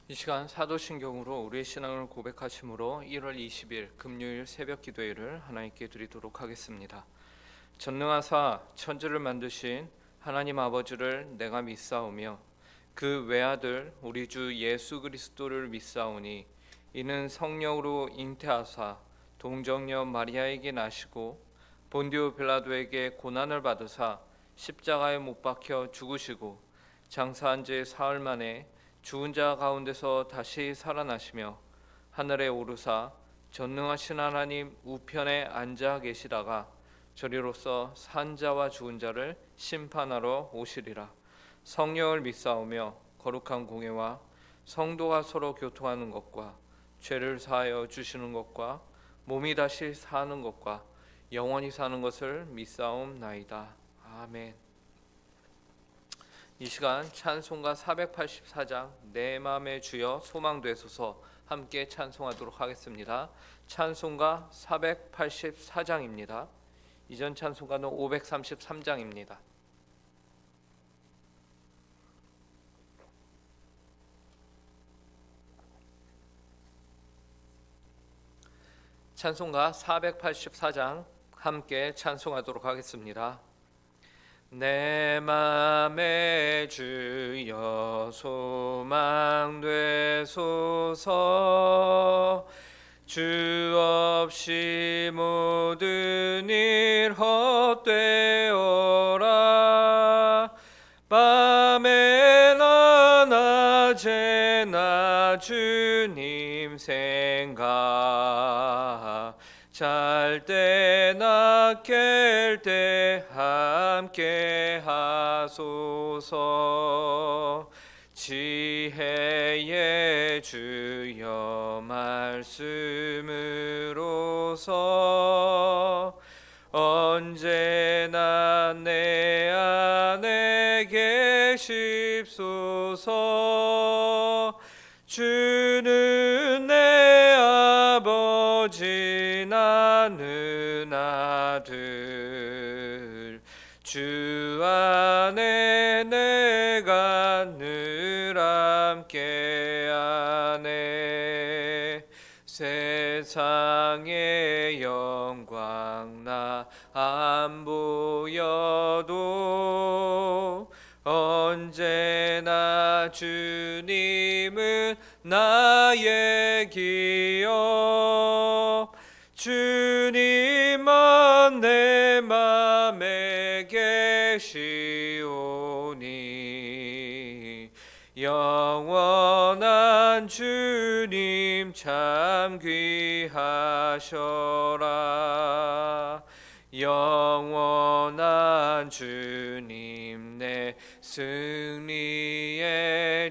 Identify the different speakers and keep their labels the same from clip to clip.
Speaker 1: 이 시간 사도신경으로 우리의 신앙을 고백하심으로 1월 20일 금요일 새벽 기도회를 하나님께 드리도록 하겠습니다. 전능하사 천지를 만드신 하나님 아버지를 내가 믿사오며 그 외아들 우리 주 예수 그리스도를 믿사오니 이는 성령으로 잉태하사 동정녀 마리아에게 나시고 본디오 빌라도에게 고난을 받으사 십자가에 못 박혀 죽으시고 장사한 지 사흘 만에 죽은 자 가운데서 다시 살아나시며 하늘에 오르사 전능하신 하나님 우편에 앉아 계시다가 저리로서 산 자와 죽은 자를 심판하러 오시리라. 성령을 믿사오며 거룩한 공예와 성도가 서로 교통하는 것과 죄를 사하여 주시는 것과 몸이 다시 사는 것과 영원히 사는 것을 믿사옵나이다. 아멘. 이 시간 찬송가 484장 내 맘의 주여 소망되소서 함께 찬송하도록 하겠습니다. 찬송가 484장입니다. 이전 찬송가는 533장입니다. 찬송가 484장 함께 찬송하도록 하겠습니다. 내 맘의 주여 소망되소서 주 없이 모든 일 헛되어라 밤에나 낮에나 주님 생각 잘 때나 깰 때 함께 하소서 지혜의 주여 말씀으로서 언제나 내 안에 계십소서 주는 내 아버지 나는 아들 주 안에 내가 늘 함께하네 세상의 영광 나 안 보여도 언제나 주님은 나의 기업 주님만 내 맘에 계시오니 영원한 주님 참 귀하셔라 영원한 주님 내 승리의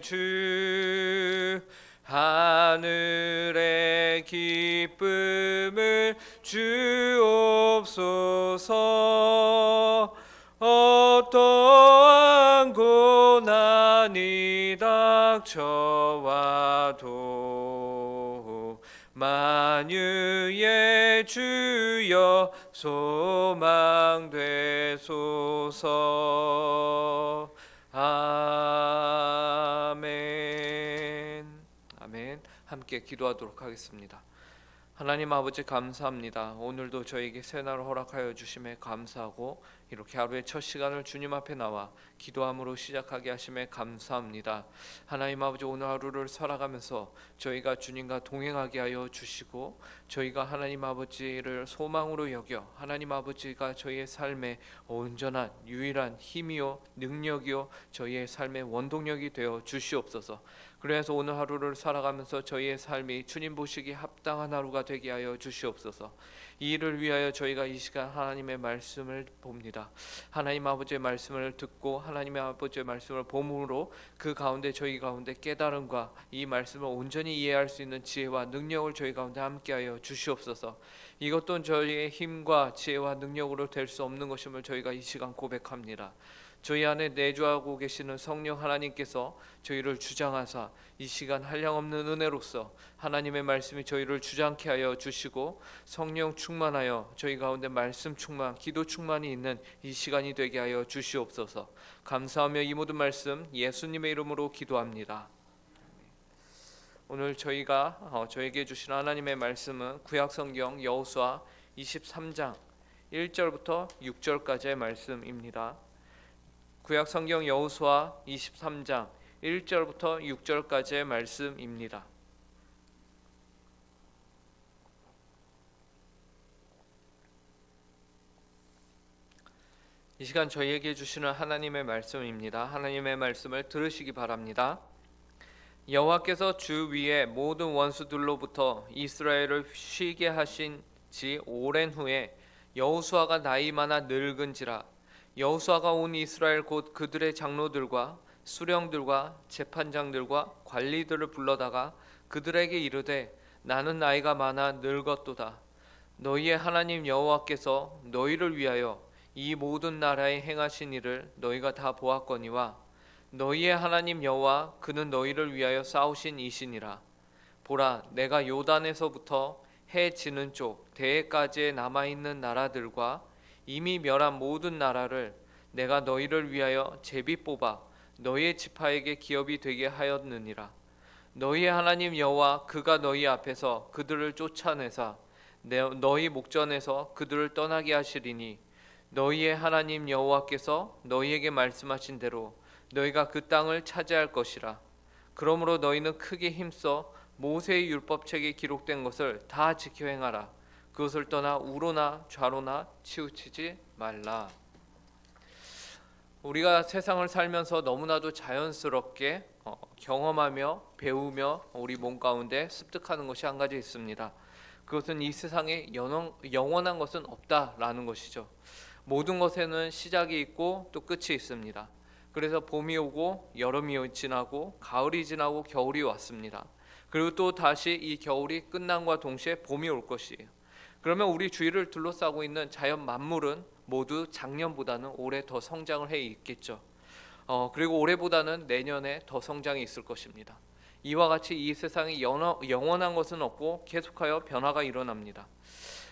Speaker 1: 주 하늘의 기쁨을 주옵소서 어떠한 고난이 닥쳐와도 만유의 주여 소망되소서 아멘. 아멘. 함께 기도하도록 하겠습니다. 하나님 아버지 감사합니다. 오늘도 저에게 새날을 허락하여 주심에 감사하고 이렇게 하루의 첫 시간을 주님 앞에 나와 기도함으로 시작하게 하심에 감사합니다. 하나님 아버지 오늘 하루를 살아가면서 저희가 주님과 동행하게 하여 주시고 저희가 하나님 아버지를 소망으로 여겨 하나님 아버지가 저희의 삶의 온전한 유일한 힘이요 능력이요 저희의 삶의 원동력이 되어 주시옵소서. 그래서 오늘 하루를 살아가면서 저희의 삶이 주님 보시기에 합당한 하루가 되게 하여 주시옵소서. 이 일을 위하여 저희가 이 시간 하나님의 말씀을 봅니다. 하나님 아버지의 말씀을 듣고 하나님의 아버지의 말씀을 봄으로 그 가운데 저희 가운데 깨달음과 이 말씀을 온전히 이해할 수 있는 지혜와 능력을 저희 가운데 함께하여 주시옵소서. 이것 저희의 힘과 지혜와 능력으로 될 수 없는 것임을 저희가 이 시간 고백합니다. 저희 안에 내주하고 계시는 성령 하나님께서 저희를 주장하사 이 시간 한량없는 은혜로서 하나님의 말씀이 저희를 주장케 하여 주시고 성령 충만하여 저희 가운데 말씀 충만, 기도 충만이 있는 이 시간이 되게 하여 주시옵소서. 감사하며 이 모든 말씀 예수님의 이름으로 기도합니다. 오늘 저에게 주신 하나님의 말씀은 구약성경 여호수아 23장 1절부터 6절까지의 말씀입니다. 구약성경 여호수아 23장 1절부터 6절까지의 말씀입니다. 이 시간 저희에게 주시는 하나님의 말씀입니다. 하나님의 말씀을 들으시기 바랍니다. 여호와께서 주 위에 모든 원수들로부터 이스라엘을 쉬게 하신 지 오랜 후에 여호수아가 나이 많아 늙은지라 여호수아가 온 이스라엘 곧 그들의 장로들과 수령들과 재판장들과 관리들을 불러다가 그들에게 이르되 나는 나이가 많아 늙었도다. 너희의 하나님 여호와께서 너희를 위하여 이 모든 나라에 행하신 일을 너희가 다 보았거니와 너희의 하나님 여호와 그는 너희를 위하여 싸우신 이시니라. 보라 내가 요단에서부터 해 지는 쪽 대해까지에 남아있는 나라들과 이미 멸한 모든 나라를 내가 너희를 위하여 제비 뽑아 너희의 지파에게 기업이 되게 하였느니라. 너희의 하나님 여호와 그가 너희 앞에서 그들을 쫓아내사 너희 목전에서 그들을 떠나게 하시리니 너희의 하나님 여호와께서 너희에게 말씀하신 대로 너희가 그 땅을 차지할 것이라. 그러므로 너희는 크게 힘써 모세의 율법책에 기록된 것을 다 지켜 행하라. 그것을 떠나 우로나 좌로나 치우치지 말라. 우리가 세상을 살면서 너무나도 자연스럽게 경험하며 배우며 우리 몸 가운데 습득하는 것이 한 가지 있습니다. 그것은 이 세상에 영원한 것은 없다라는 것이죠. 모든 것에는 시작이 있고 또 끝이 있습니다. 그래서 봄이 오고 여름이 지나고 가을이 지나고 겨울이 왔습니다. 그리고 또 다시 이 겨울이 끝남과 동시에 봄이 올 것이에요. 그러면 우리 주위를 둘러싸고 있는 자연 만물은 모두 작년보다는 올해 더 성장을 해 있겠죠. 그리고 올해보다는 내년에 더 성장이 있을 것입니다. 이와 같이 이 세상에 영원한 것은 없고 계속하여 변화가 일어납니다.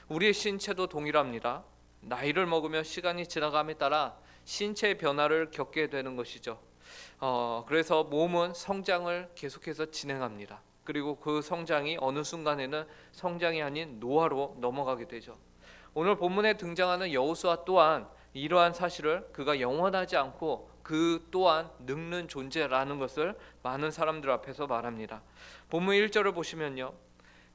Speaker 1: 우리의 신체도 동일합니다. 나이를 먹으며 시간이 지나감에 따라 신체의 변화를 겪게 되는 것이죠. 그래서 몸은 성장을 계속해서 진행합니다. 그리고 그 성장이 어느 순간에는 성장이 아닌 노화로 넘어가게 되죠. 오늘 본문에 등장하는 여호수아 또한 이러한 사실을 그가 영원하지 않고 그 또한 늙는 존재라는 것을 많은 사람들 앞에서 말합니다. 본문 1절을 보시면요.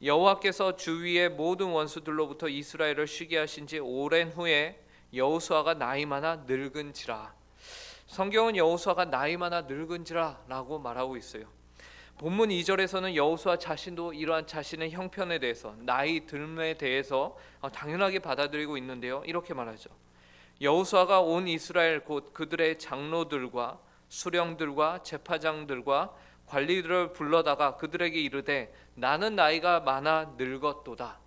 Speaker 1: 여호와께서 주위의 모든 원수들로부터 이스라엘을 쉬게 하신 지 오랜 후에 여호수아가 나이 많아 늙은지라. 성경은 여호수아가 나이 많아 늙은지라 라고 말하고 있어요. 본문 2절에서는 여호수아 자신도 이러한 자신의 형편에 대해서 나이 듦에 대해서 당연하게 받아들이고 있는데요. 이렇게 말하죠. 여호수아가 온 이스라엘 곧 그들의 장로들과 수령들과 제파장들과 관리들을 불러다가 그들에게 이르되 나는 나이가 많아 늙었도다.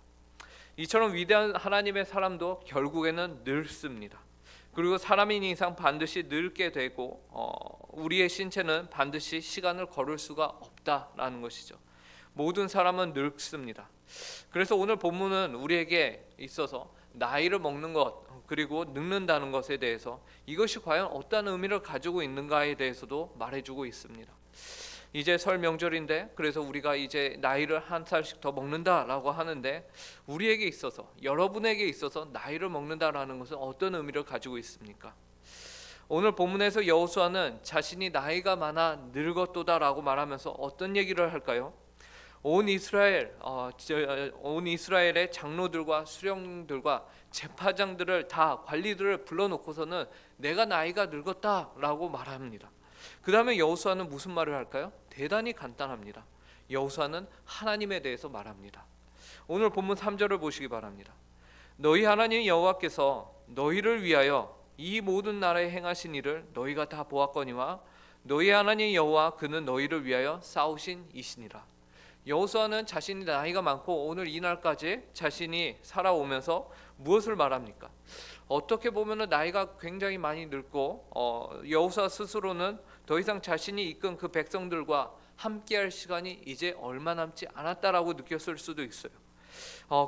Speaker 1: 이처럼 위대한 하나님의 사람도 결국에는 늙습니다. 그리고 사람인 이상 반드시 늙게 되고 우리의 신체는 반드시 시간을 걸을 수가 없다라는 것이죠. 모든 사람은 늙습니다. 그래서 오늘 본문은 우리에게 있어서 나이를 먹는 것 그리고 늙는다는 것에 대해서 이것이 과연 어떤 의미를 가지고 있는가에 대해서도 말해주고 있습니다. 이제 설 명절인데 그래서 우리가 이제 나이를 한 살씩 더 먹는다라고 하는데 우리에게 있어서 여러분에게 있어서 나이를 먹는다라는 것은 어떤 의미를 가지고 있습니까? 오늘 본문에서 여호수아는 자신이 나이가 많아 늙었도다라고 말하면서 어떤 얘기를 할까요? 온 이스라엘의 장로들과 수령들과 제파장들을 다 관리들을 불러놓고서는 내가 나이가 늙었다라고 말합니다. 그 다음에 여호수아는 무슨 말을 할까요? 대단히 간단합니다. 여호수아는 하나님에 대해서 말합니다. 오늘 본문 3절을 보시기 바랍니다. 너희 하나님 여호와께서 너희를 위하여 이 모든 나라에 행하신 일을 너희가 다 보았거니와 너희 하나님 여호와 그는 너희를 위하여 싸우신 이시니라. 여호수아는 자신이 나이가 많고 오늘 이날까지 자신이 살아오면서 무엇을 말합니까? 어떻게 보면 나이가 굉장히 많이 늙고 여호수아 스스로는 더 이상 자신이 이끈 그 백성들과 함께할 시간이 이제 얼마 남지 않았다라고 느꼈을 수도 있어요.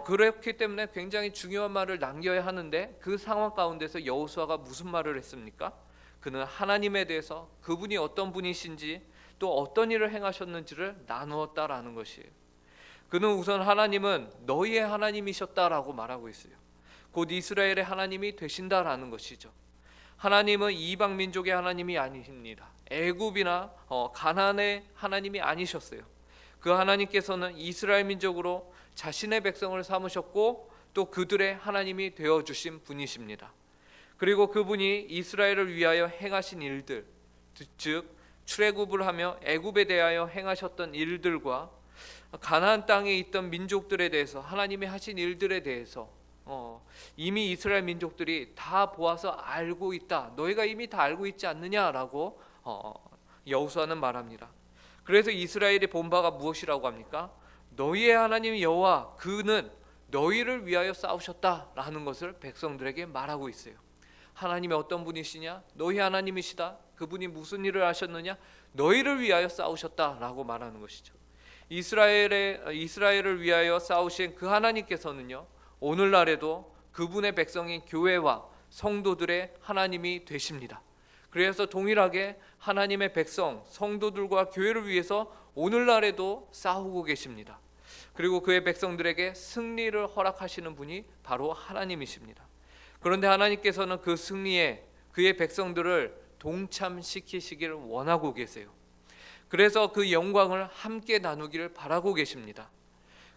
Speaker 1: 그렇기 때문에 굉장히 중요한 말을 남겨야 하는데 그 상황 가운데서 여호수아가 무슨 말을 했습니까? 그는 하나님에 대해서 그분이 어떤 분이신지 또 어떤 일을 행하셨는지를 나누었다라는 것이에요. 그는 우선 하나님은 너희의 하나님이셨다라고 말하고 있어요. 곧 이스라엘의 하나님이 되신다라는 것이죠. 하나님은 이방 민족의 하나님이 아니십니다. 애굽이나 가나안의 하나님이 아니셨어요. 그 하나님께서는 이스라엘 민족으로 자신의 백성을 삼으셨고 또 그들의 하나님이 되어주신 분이십니다. 그리고 그분이 이스라엘을 위하여 행하신 일들, 즉 출애굽을 하며 애굽에 대하여 행하셨던 일들과 가나안 땅에 있던 민족들에 대해서 하나님이 하신 일들에 대해서 이미 이스라엘 민족들이 다 보아서 알고 있다. 너희가 이미 다 알고 있지 않느냐라고 여호수아는 말합니다. 그래서 이스라엘의 본바가 무엇이라고 합니까? 너희의 하나님 여호와 그는 너희를 위하여 싸우셨다라는 것을 백성들에게 말하고 있어요. 하나님이 어떤 분이시냐? 너희 하나님이시다. 그분이 무슨 일을 하셨느냐? 너희를 위하여 싸우셨다라고 말하는 것이죠. 이스라엘을 위하여 싸우신 그 하나님께서는요, 오늘날에도 그분의 백성인 교회와 성도들의 하나님이 되십니다. 그래서 동일하게 하나님의 백성, 성도들과 교회를 위해서 오늘날에도 싸우고 계십니다. 그리고 그의 백성들에게 승리를 허락하시는 분이 바로 하나님이십니다. 그런데 하나님께서는 그 승리에 그의 백성들을 동참시키시기를 원하고 계세요. 그래서 그 영광을 함께 나누기를 바라고 계십니다.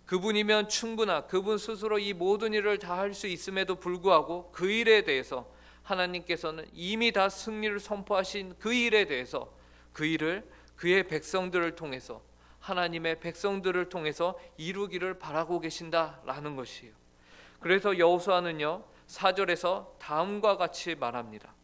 Speaker 1: 그분이면 충분한, 그분 스스로 이 모든 일을 다 할 수 있음에도 불구하고 그 일에 대해서 하나님께서는 이미 다 승리를 선포하신 그 일에 대해서 그 일을 그의 백성들을 통해서, 하나님의 백성들을 통해서 이루기를 바라고 계신다라는 것이에요. 그래서 여호수아는요 4절에서 다음과 같이 말합니다.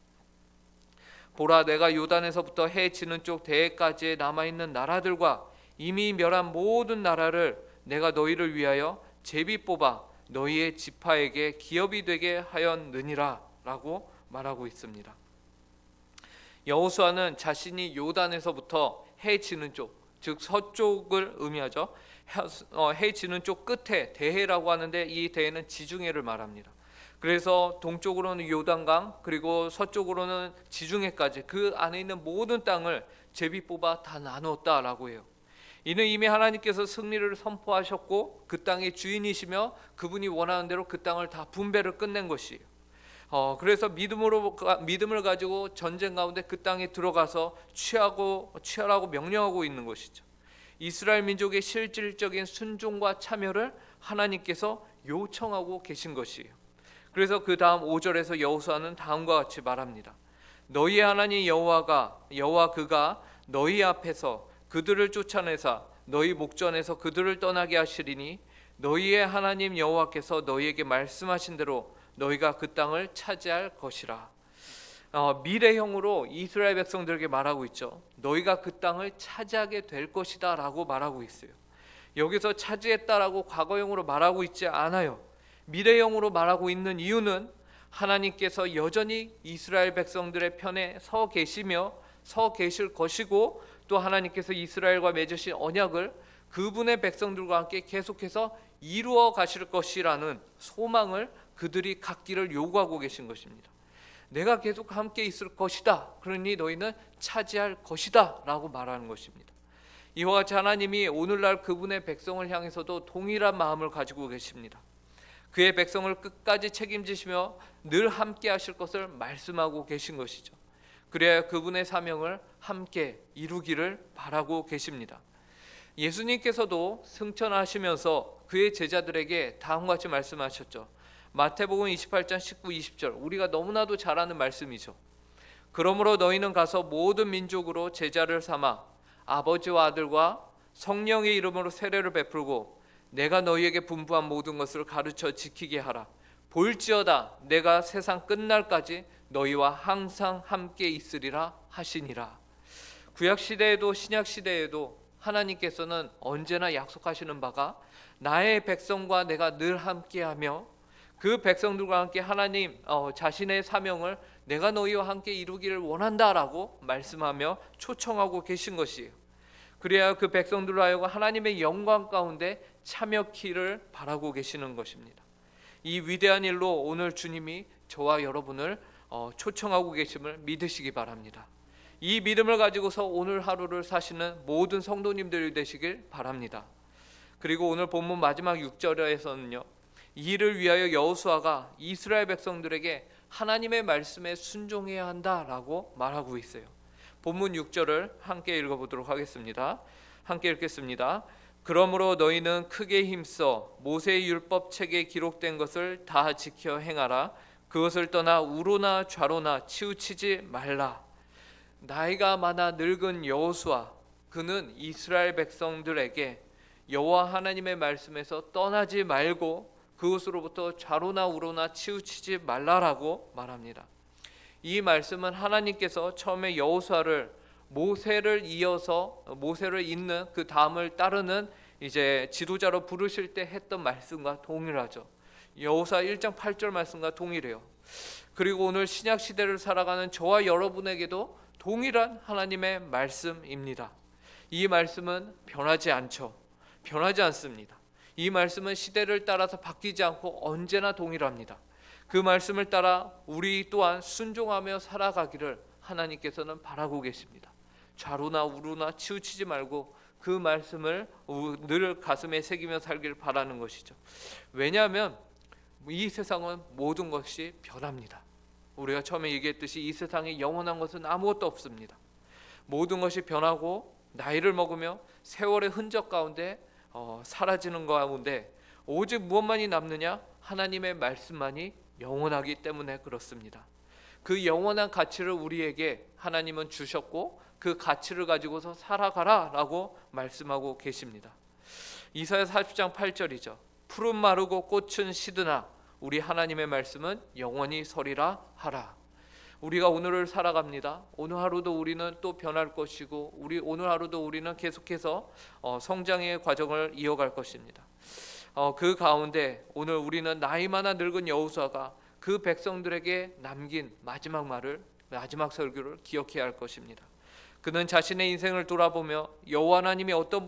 Speaker 1: 보라, 내가 요단에서부터 해 지는 쪽 대해까지 남아있는 나라들과 이미 멸한 모든 나라를 내가 너희를 위하여 제비 뽑아 너희의 지파에게 기업이 되게 하였느니라 라고 말하고 있습니다. 여호수아는 자신이 요단에서부터 해 지는 쪽, 즉 서쪽을 의미하죠. 해 지는 쪽 끝에 대해라고 하는데 이 대해는 지중해를 말합니다. 그래서 동쪽으로는 요단강, 그리고 서쪽으로는 지중해까지 그 안에 있는 모든 땅을 제비 뽑아 다 나누었다라고 해요. 이는 이미 하나님께서 승리를 선포하셨고 그 땅의 주인이시며 그분이 원하는 대로 그 땅을 다 분배를 끝낸 것이에요. 그래서 믿음을 가지고 전쟁 가운데 그 땅에 들어가서 취하라고 명령하고 있는 것이죠. 이스라엘 민족의 실질적인 순종과 참여를 하나님께서 요청하고 계신 것이에요. 그래서 그 다음 5절에서 여호수아는 다음과 같이 말합니다. 너희의 하나님 여호와 그가 너희 앞에서 그들을 쫓아내사 너희 목전에서 그들을 떠나게 하시리니 너희의 하나님 여호와께서 너희에게 말씀하신 대로 너희가 그 땅을 차지할 것이라. 미래형으로 이스라엘 백성들에게 말하고 있죠. 너희가 그 땅을 차지하게 될 것이다 라고 말하고 있어요. 여기서 차지했다라고 과거형으로 말하고 있지 않아요. 미래형으로 말하고 있는 이유는 하나님께서 여전히 이스라엘 백성들의 편에 서 계시며 서 계실 것이고 또 하나님께서 이스라엘과 맺으신 언약을 그분의 백성들과 함께 계속해서 이루어 가실 것이라는 소망을 그들이 갖기를 요구하고 계신 것입니다. 내가 계속 함께 있을 것이다. 그러니 너희는 차지할 것이다 라고 말하는 것입니다. 이와 같이 하나님이 오늘날 그분의 백성을 향해서도 동일한 마음을 가지고 계십니다. 그의 백성을 끝까지 책임지시며 늘 함께 하실 것을 말씀하고 계신 것이죠. 그래야 그분의 사명을 함께 이루기를 바라고 계십니다. 예수님께서도 승천하시면서 그의 제자들에게 다음과 같이 말씀하셨죠. 마태복음 28장 19, 20절 우리가 너무나도 잘 아는 말씀이죠. 그러므로 너희는 가서 모든 민족으로 제자를 삼아 아버지와 아들과 성령의 이름으로 세례를 베풀고 내가 너희에게 분부한 모든 것을 가르쳐 지키게 하라. 볼지어다 내가 세상 끝날까지 너희와 항상 함께 있으리라 하시니라. 구약 시대에도 신약 시대에도 하나님께서는 언제나 약속하시는 바가 나의 백성과 내가 늘 함께하며 그 백성들과 함께 하나님 자신의 사명을 내가 너희와 함께 이루기를 원한다라고 말씀하며 초청하고 계신 것이에요. 그래야 그 백성들로 하여금 하나님의 영광 가운데 참여키를 바라고 계시는 것입니다. 이 위대한 일로 오늘 주님이 저와 여러분을 초청하고 계심을 믿으시기 바랍니다. 이 믿음을 가지고서 오늘 하루를 사시는 모든 성도님들이 되시길 바랍니다. 그리고 오늘 본문 마지막 6절에서는요, 이를 위하여 여호수아가 이스라엘 백성들에게 하나님의 말씀에 순종해야 한다라고 말하고 있어요. 본문 6절을 함께 읽어보도록 하겠습니다. 함께 읽겠습니다. 그러므로 너희는 크게 힘써 모세의 율법 책에 기록된 것을 다 지켜 행하라. 그것을 떠나 우로나 좌로나 치우치지 말라. 나이가 많아 늙은 여호수아, 그는 이스라엘 백성들에게 여호와 하나님의 말씀에서 떠나지 말고 그것으로부터 좌로나 우로나 치우치지 말라라고 말합니다. 이 말씀은 하나님께서 처음에 여호수아를 모세를 잇는 그 다음을 따르는 이제 지도자로 부르실 때 했던 말씀과 동일하죠. 여호수아 1장 8절 말씀과 동일해요. 그리고 오늘 신약 시대를 살아가는 저와 여러분에게도 동일한 하나님의 말씀입니다. 이 말씀은 변하지 않죠. 변하지 않습니다. 이 말씀은 시대를 따라서 바뀌지 않고 언제나 동일합니다. 그 말씀을 따라 우리 또한 순종하며 살아가기를 하나님께서는 바라고 계십니다. 좌로나 우로나 치우치지 말고 그 말씀을 늘 가슴에 새기며 살기를 바라는 것이죠. 왜냐하면 이 세상은 모든 것이 변합니다. 우리가 처음에 얘기했듯이 이 세상에 영원한 것은 아무것도 없습니다. 모든 것이 변하고 나이를 먹으며 세월의 흔적 가운데 사라지는 가운데 오직 무엇만이 남느냐? 하나님의 말씀만이 영원하기 때문에 그렇습니다. 그 영원한 가치를 우리에게 하나님은 주셨고 그 가치를 가지고서 살아가라 라고 말씀하고 계십니다. 이사야 40장 8절이죠. 푸른 마르고 꽃은 시드나 우리 하나님의 말씀은 영원히 서리라 하라. 우리가 오늘을 살아갑니다. 오늘 하루도 우리는 또 변할 것이고 오늘 하루도 우리는 계속해서 성장의 과정을 이어갈 것입니다. 그 가운데 오늘 우리는 나이 많아 늙은 여호수아가 그 백성들에게 남긴 마지막 설교를 기억해야 할 것입니다. 그는 자신의 인생을 돌아보며 여호와 하나님이 어떤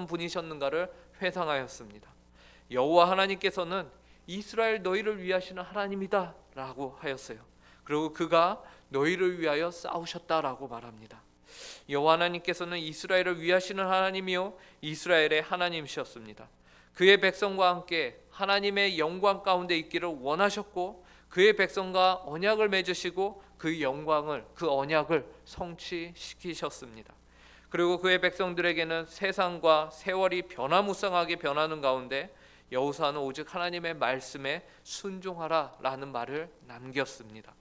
Speaker 1: 분이셨는가를 회상하였습니다. 여호와 하나님께서는 이스라엘 너희를 위하시는 하나님이다 라고 하였어요. 그리고 그가 너희를 위하여 싸우셨다라고 말합니다. 여호와 하나님께서는 이스라엘을 위하시는 하나님이요 이스라엘의 하나님이셨습니다. 그의 백성과 함께 하나님의 영광 가운데 있기를 원하셨고 그의 백성과 언약을 맺으시고 그 영광을 그 언약을 성취시키셨습니다. 그리고 그의 백성들에게는 세상과 세월이 변화무쌍하게 변하는 가운데 여호수아는 오직 하나님의 말씀에 순종하라라는 말을 남겼습니다.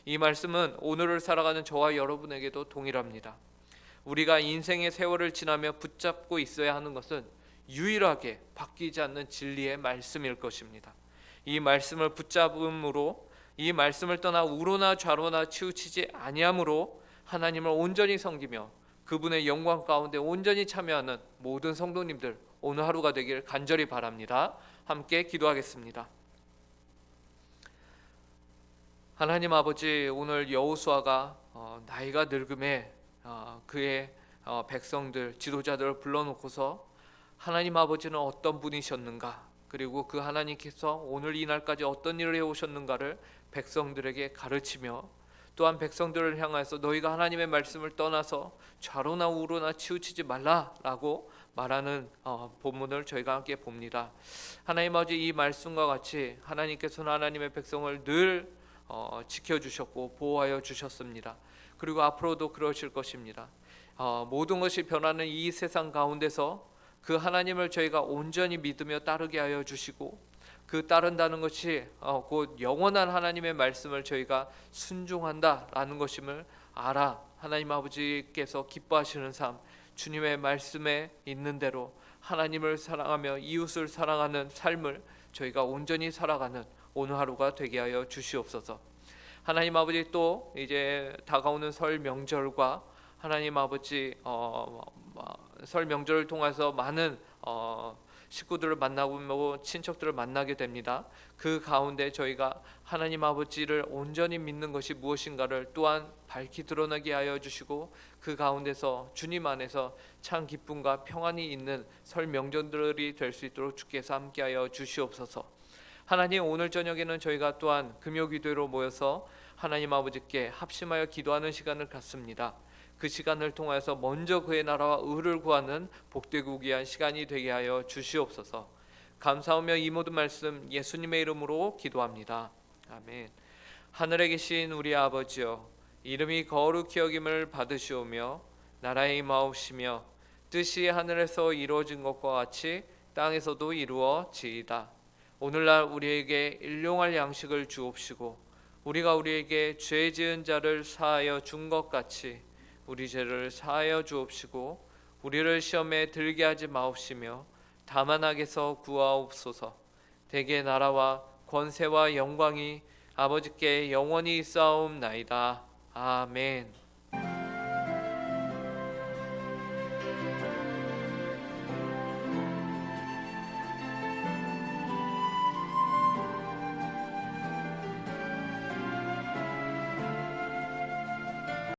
Speaker 1: 이 말씀은 오늘을 살아가는 저와 여러분에게도 동일합니다. 우리가 인생의 세월을 지나며 붙잡고 있어야 하는 것은 유일하게 바뀌지 않는 진리의 말씀일 것입니다. 이 말씀을 붙잡음으로 이 말씀을 떠나 우로나 좌로나 치우치지 아니함으로 하나님을 온전히 섬기며 그분의 영광 가운데 온전히 참여하는 모든 성도님들 오늘 하루가 되길 간절히 바랍니다. 함께 기도하겠습니다. 하나님 아버지, 오늘 여호수아가 나이가 늙음에 그의 백성들 지도자들을 불러놓고서 하나님 아버지는 어떤 분이셨는가, 그리고 그 하나님께서 오늘 이날까지 어떤 일을 해오셨는가를 백성들에게 가르치며 또한 백성들을 향해서 너희가 하나님의 말씀을 떠나서 좌로나 우로나 치우치지 말라라고 말하는 본문을 저희가 함께 봅니다. 하나님 아버지, 이 말씀과 같이 하나님께서는 하나님의 백성을 늘 지켜주셨고 보호하여 주셨습니다. 그리고 앞으로도 그러실 것입니다. 모든 것이 변하는 이 세상 가운데서 그 하나님을 저희가 온전히 믿으며 따르게 하여 주시고 그 따른다는 것이 곧 영원한 하나님의 말씀을 저희가 순종한다라는 것임을 알아 하나님 아버지께서 기뻐하시는 삶, 주님의 말씀에 있는 대로 하나님을 사랑하며 이웃을 사랑하는 삶을 저희가 온전히 살아가는 오늘 하루가 되게 하여 주시옵소서. 하나님 아버지, 또 이제 다가오는 설 명절과 하나님 아버지 설 명절을 통해서 많은 식구들을 만나고 친척들을 만나게 됩니다. 그 가운데 저희가 하나님 아버지를 온전히 믿는 것이 무엇인가를 또한 밝히 드러나게 하여 주시고 그 가운데서 주님 안에서 참 기쁨과 평안이 있는 설 명절들이 될 수 있도록 주께서 함께하여 주시옵소서. 하나님, 오늘 저녁에는 저희가 또한 금요 기도로 모여서 하나님 아버지께 합심하여 기도하는 시간을 갖습니다. 그 시간을 통해서 먼저 그의 나라와 의를 구하는 복되고 귀한 시간이 되게 하여 주시옵소서. 감사하며 이 모든 말씀 예수님의 이름으로 기도합니다. 아멘. 하늘에 계신 우리 아버지여, 이름이 거룩히 여김을 받으시오며 나라의 임하옵시며 뜻이 하늘에서 이루어진 것과 같이 땅에서도 이루어지이다. 오늘날 우리에게 일용할 양식을 주옵시고 우리가 우리에게 죄 지은 자를 사하여 준 것 같이 우리 죄를 사하여 주옵시고 우리를 시험에 들게 하지 마옵시며 다만 악에서 구하옵소서. 대개 나라와 권세와 영광이 아버지께 영원히 있사옵나이다. 아멘.